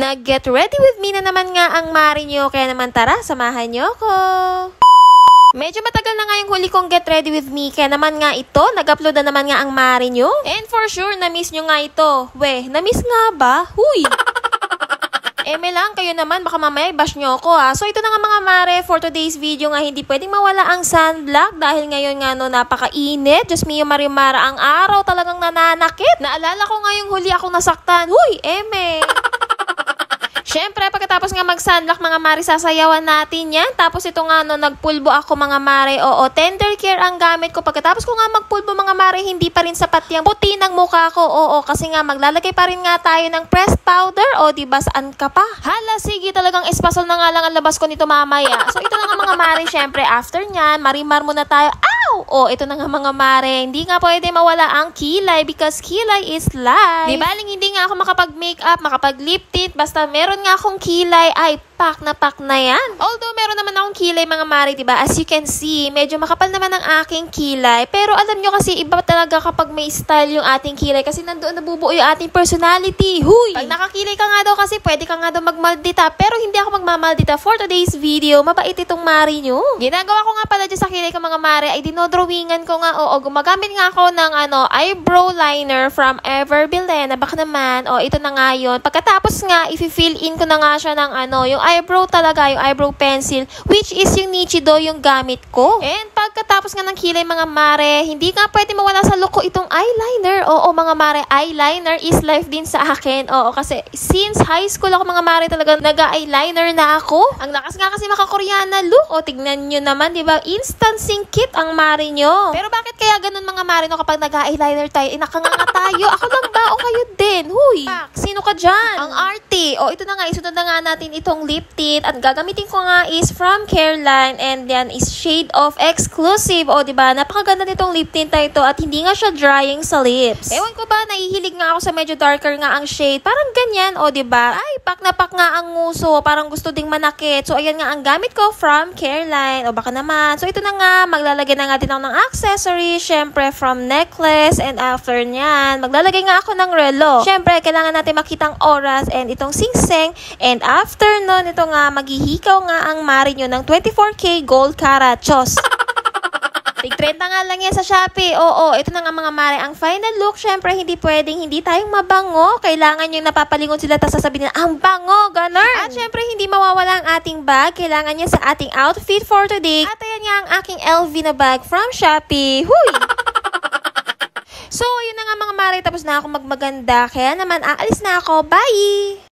Nag-get ready with me na naman nga ang mare nyo, kaya naman tara, samahan nyo ko. Medyo matagal na nga yung huli kong get ready with me, kaya naman nga ito, nag-upload na naman nga ang mare nyo. And for sure, na-miss nyo nga ito. Weh, na-miss nga ba? Huy! Eme lang, kayo naman, baka mamaya i-bash nyo ako ha. So ito na nga mga mare, for today's video nga, hindi pwedeng mawala ang sunblock dahil ngayon nga no, napakainit. Diyos mio Marimara, ang araw talagang nananakit. Naalala ko nga yung huli akong nasaktan. Huy, Eme! Siyempre, pagkatapos nga mag-sunblock, mga mare, sasayawan natin yan. Tapos ito nga, no, nagpulbo ako, mga mare. Oo, tender care ang gamit ko. Pagkatapos ko nga magpulbo, mga mare, hindi pa rin sapat yung puti ng mukha ko. Oo, kasi nga, maglalagay pa rin nga tayo ng pressed powder. O, diba, saan ka pa? Hala, sige, talagang espasol na nga lang ang labas ko nito mamaya. So, ito na nga, mga mare, siyempre, after nyan, marimar muna tayo. Oh, ito na nga mga mare, hindi nga pwede mawala ang kilay because kilay is life. Di baling hindi nga ako makapag-makeup, makapag-lip tint, basta meron nga akong kilay, ay pak na yan. Although meron naman akong kilay mga mare, diba? As you can see, medyo makapal naman ang aking kilay. Pero alam nyo kasi, iba talaga kapag may style yung ating kilay kasi nandoon nabubuo yung ating personality. Huy! Pag nakakilay ka nga daw kasi, pwede ka nga daw magmaldita. Pero hindi ako magmamaldita for today's video. Mabait itong mare nyo. Ginagawa ko nga pala dyan sa kilay ko mga mare, ay dinodrawingan ko nga, oo, gumagamit nga ako ng eyebrow liner from Everbilena. Baka naman, ito na nga yun. Pagkatapos nga, i-fill in ko na nga siya ng yung eyebrow talaga, yung eyebrow pencil, which is yung Nichido yung gamit ko. And pagkatapos nga ng kilay mga mare, hindi nga pwede mawala sa look ko itong eyeliner. Oo mga mare, eyeliner is life din sa akin. Oo, kasi since high school ako mga mare, talaga nag-eyeliner na ako. Ang lakas nga kasi maka-Koreana look. O, tignan nyo naman, di ba? Instant singkit ang mare nyo. Pero bakit kaya ganun mga mare no kapag nag-eyeliner tayo? Nakanganga tayo. Ako lang ba? O kayo din? Huy! Pak, sino ka dyan? Ang arty. O, ito na nga, isunod na nga natin itong lip tint. At gagamitin ko nga is from Careline. And yan is shade of exclusive. O, diba? Napakaganda nitong lip tint na ito. At hindi nga siya drying sa lips. Ewan ko ba, nahihilig nga ako sa medyo darker nga ang shade. Parang ganyan. O, diba? Ay, pak na pak nga ang nguso. Parang gusto ding manakit. So, ayan nga ang gamit ko from Careline. O, baka naman. So, ito na nga. Maglalagay na nga din ako ng accessory. Syempre, from necklace. And after nyan, maglalagay nga ako ng relo. Syempre, kailangan natin makitang oras and itong singseng. And after nun, ito nga, maghihikaw nga ang mare nyo ng 24K gold karachos. Tig-30 nga lang yan sa Shopee. Oo, ito na nga mga mare. Ang final look, syempre, hindi pwedeng hindi tayong mabango. Kailangan yung napapalingon sila tapos sasabihin nila, ang bango, ganun. At syempre, hindi mawawala ang ating bag. Kailangan niya sa ating outfit for today. At ayan nga ang aking LV na bag from Shopee. Huy! So, yun na nga mga mare. Tapos na ako magmaganda. Kaya naman, aalis na ako. Bye!